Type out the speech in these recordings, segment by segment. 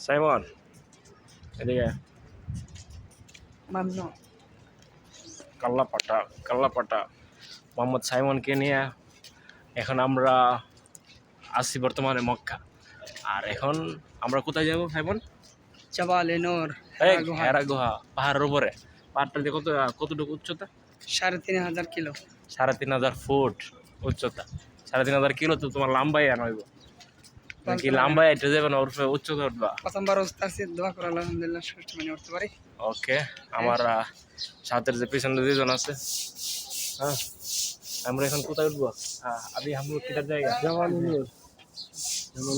Simon এদিকে মামনু কাল্লাপাটা মোহাম্মদ সাইমনকে নিয়ে এখন আমরা আসছি বর্তমানে মক্কা। আর এখন আমরা কোথায় যাব সাইমন? জবালে নূর হেরা গুহা, পাহাড়ের উপরে। পাহাড়টা দিয়ে কতটুকু উচ্চতা? ৩,৫০০ কিলো। ৩,৫০০ ফুট উচ্চতা। ৩,৫০০ কিলো তো তোমার লাম্বাই আনইব নাকি? লাম্বাই এটা যাবে না, ওর উচ্চতা উঠবা? প্রথমবার উস্তাদসি দোয়া করে আলহামদুলিল্লাহ সুষ্ঠু মানে উঠতে পারি। ওকে, আমার সাথের যে পিছনে দুজন আছে, হ্যাঁ আমরা এখন কোথায় উঠবো? अभी हम लोग किधर जाएगा?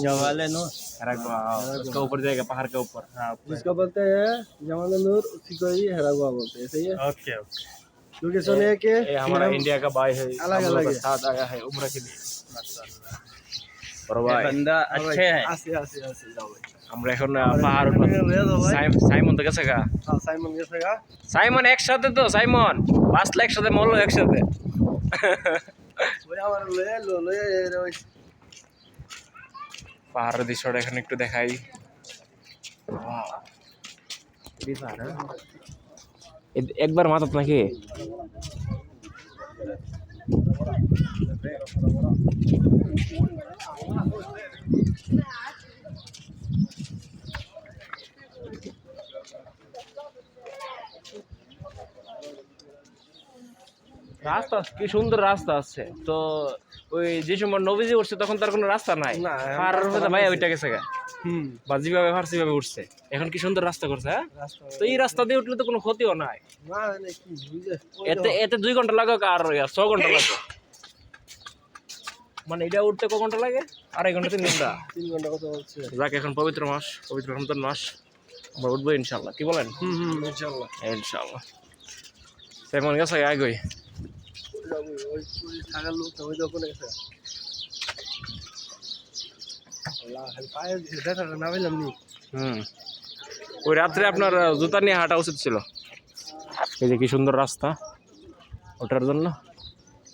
जवाले नूर हेरा गुहा, उसका ऊपर जाएगा पहाड़ के ऊपर। जिसको बोलते हैं जवाले नूर उसी को ही हेरा गुहा बोलते हैं। सही है। Okay okay. लोकेशन है कि ये हमारा इंडिया का भाई है, अलग अलग है। साथ आया है उम्र के लिए। और भाई बंदा अच्छे है। আসি যাও ভাই। আমরা এখন পাহাড় উঠবো। সাইমন তো গেছে গা? हाँ साइमन कैसे का সাইমন একসাথে তো, সাইমন বাঁচলে একসাথে, মরলো একসাথে। वो हमारे ले পাহাড়ের দৃশ্যটা এখন একটু দেখাই। একবার মাথাত নাকি? রাস্তা কি সুন্দর রাস্তা আছে তো। ওই যে সময় নবীজি উঠছে তখন তার কোনো রাস্তা নাই, না, পাহাড়ের উপরে ভাই ওইটা গেছে গা, हम्म বা যেভাবে ফার্সি ভাবে উঠছে। এখন কি সুন্দর রাস্তা করছে, হ্যাঁ। তো এই রাস্তা দিয়ে উঠলে তো কোনো ক্ষতিও নাই। ना नहीं बुझे এতে এতে 2 ঘন্টা লাগুক আর 6 ঘন্টা লাগে, মানে এটা উঠতে ক ঘন্টা লাগে? 2.5 ঘন্টা 3 ঘন্টা। 3 घंटा কত হচ্ছে? যাক, এখন পবিত্র মাস, পবিত্র রমজান মাস, আমরা উঠবো ইনশাল্লাহ। কি বলেন? इंशाल्लाह ইনশাল্লাহ। সেমন গেছে আগেই। ওই থাকার লোক ওই দোকানে গেছে আল্লাহ খালি পায়ে দেখা না পেলাম নি ওই রাত্রে আপনার জুতা নিয়ে হাঁটা উচিত ছিল। এই যে কি সুন্দর রাস্তা ওঠার জন্য।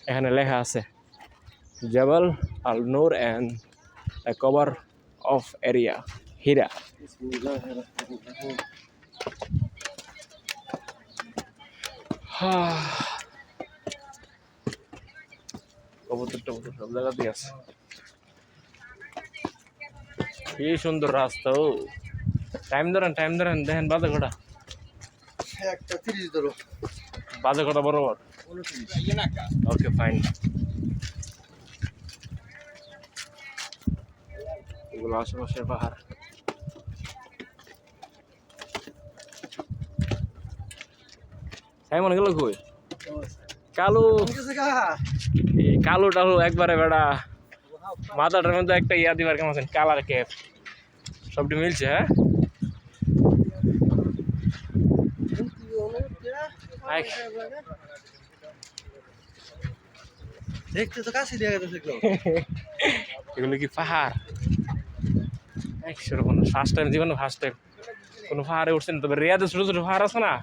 এখানে লেখা আছে জবাল আল নূর অ্যান্ড কভার অফ এরিয়া হীরা। কবুতর টবুতর সব জায়গাতেই আছে। কি সুন্দর রাস্তা। ও টাইম ধরেন দেখেন বাজে কটা? একটা 30 ধরো বাজে কটা বরাবর? Okay fine. এগুলো আশেপাশের পাহাড়। সাইমন গেল কই? কালু কালু টালু একবারে বেড়া মাথাটার মধ্যে একটা ইয়া দিবার কেমন আছেন, কালার ক্যাপ সবটি মিলছে। হ্যাঁ দেখতে তো কাছে দিয়ে গেছে এগুলো কি পাহাড়? একশো কোনো ফার্স্ট টাইম জীবনে, ফার্স্ট টাইম কোনো পাহাড়ে উঠছেন। তবে রিয়াদে ছোটো ছোটো পাহাড় আছে না,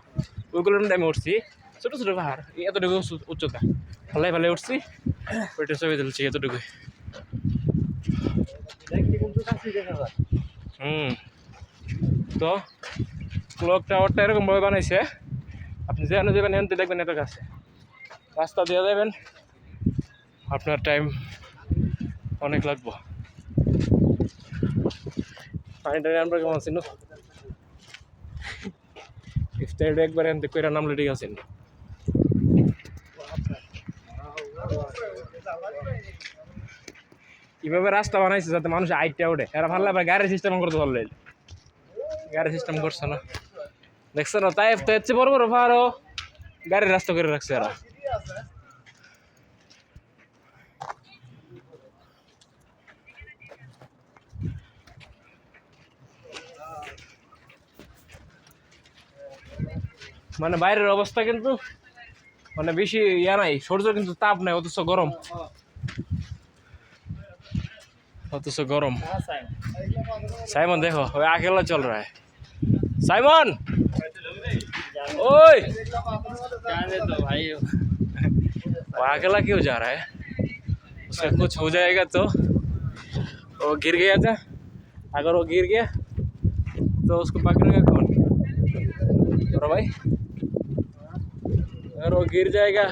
ওইগুলোর মধ্যে আমি উঠছি। ছোটো ছোটো পাহাড়, এতটুকু উচ্চতা, ভালাই উঠছি। ওইটা ছবি তুলছি এতটুকু। তো ক্লক টাওয়ারটা এরকম ভাবে বানাইছে, আপনি যেখানে যাবেন এনতে দেখবেন এত কাছে রাস্তা দিয়ে যাবেন, আপনার টাইম অনেক লাগবো। পানিটা আমরা কেমন আছি? ইফতারিটা একবার এনতে কইরা নামলে ঠিক আছেন। কিভাবে রাস্তা বানাইছে যাতে মানুষ আইটটা ওঠে, এরা ভালো আবার গাড়ির সিস্টেম করতে পারলে, গাড়ির সিস্টেম করছে না, দেখছো না? তাই হচ্ছে বড় বড় পাহাড়ও গাড়ির রাস্তা করে রাখছে এরা। মানে বাইরের অবস্থা কিন্তু মানে বেশি ইয়া নাই, সূর্য কিন্তু তাপ নাই, অথচ গরম, साइमन देखो वो अकेला चल रहा है। साइमन ओए जाने दो भाई वो अकेला क्यों जा रहा है? उसका कुछ हो जाएगा तो वो गिर गया था, अगर वो गिर गया तो उसको पकड़ेगा कौन? और भाई अगर वो गिर जाएगा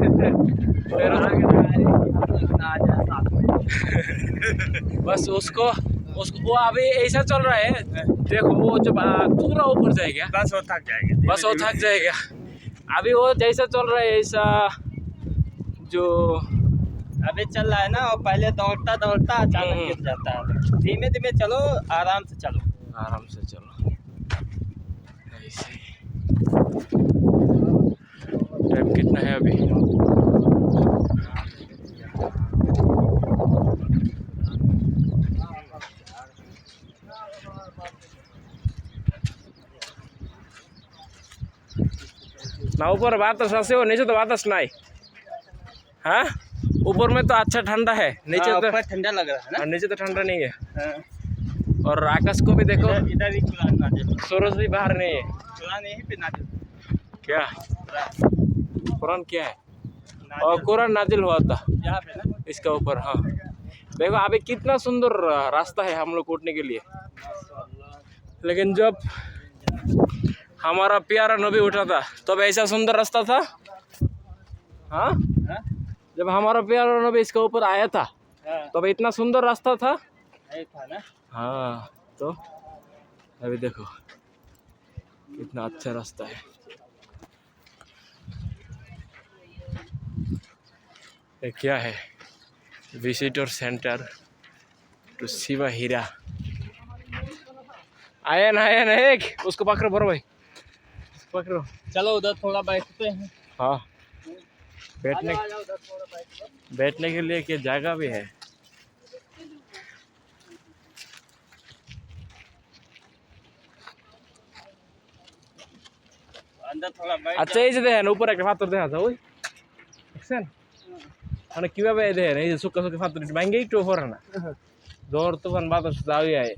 फिर बस उसको उसको वो अभी ऐसा चल रहा है, देखो वो जब पूरा ऊपर जाएगा बस वो थक जाएगा। बस वो थक जाएगा। अभी वो जैसा चल रहा है ऐसा जो अभी चल रहा है ना, और पहले दौड़ता दौड़ता अचानक गिर जाता है। धीमे धीमे चलो, आराम से चलो। आराम से चलो ऐसे ही। टाइम कितना है अभी? ना ऊपर बातास ऐसे हो, नीचे तो बातास नहीं। हाँ ऊपर में तो अच्छा ठंडा है, नीचे तो ठंडा लग रहा है ना। नीचे तो ठंडा नहीं है। हाँ। और आकाश को भी देखो, इधर भी कुरान नाजिल, सूरज भी बाहर नहीं है। कुरान यहीं पे नाजिल। क्या कुरान कुरान क्या है? और कुरान नाजिल हुआ था यहाँ पे ना। इसका ऊपर। हाँ देखो अभी कितना सुंदर रास्ता है हम लोग कूटने के लिए, लेकिन जब हमारा प्यारा नबी उठा था तब ऐसा सुंदर रास्ता था। हाँ हाँ? जब हमारा प्यारा नबी इसके ऊपर आया था हाँ, तब इतना सुंदर रास्ता था। यही था ना। हाँ तो अभी देखो कितना अच्छा रास्ता है। ये क्या है? विजिटर सेंटर टू शिवा हीरा। आयन आयन एक उसको पकड़ो बरो भाई, पकड़ो। चलो उधर थोड़ा बैठते हैं। हाँ बैठने आ जाओ उधर थोड़ा बैठ लो। बैठने के लिए क्या जगह भी है। अंदर थोड़ा बैठ আচ্ছা এই যে দেখেন উপরে একটা পাথর দেখা যায়, ওই দেখছেন মানে কিভাবে দেখেন এই যে শুকা শুকা পাথর একটু ভাঙ্গে একটু পড়ে না, ঝড় তুফান বাতাস যাওয়াই আয়।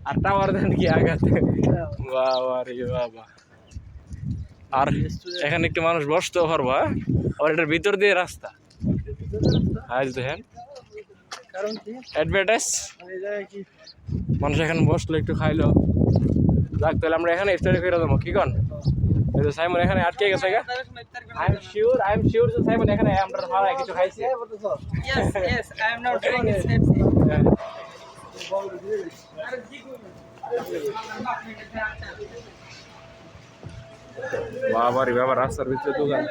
আর টাওয়ার দেন কি আগাতে, বাহ বাহ রে বাবা। আর এখানে একটু মানুষ বসতেও পারবো। হ্যাঁ আর এটার ভিতর দিয়ে রাস্তা। আজ দেখেন কারণ কি অ্যাডভার্টাইজ, এই জায়গায় কি মানুষ এখানে বসলো একটু খাইলো। যাক তাহলে আমরা এখানে স্টার্ট করে দেবো, কি কন? এই যে সাইমন এখানে আটকে গেছে গা। আই এম শিওর যে সাইমন এখানে আমরা ভাড়া কিছু খাইছি। Yes, yes, I am not doing it. বাবা রে বাবা রাস্তার ভিতরে দোকান।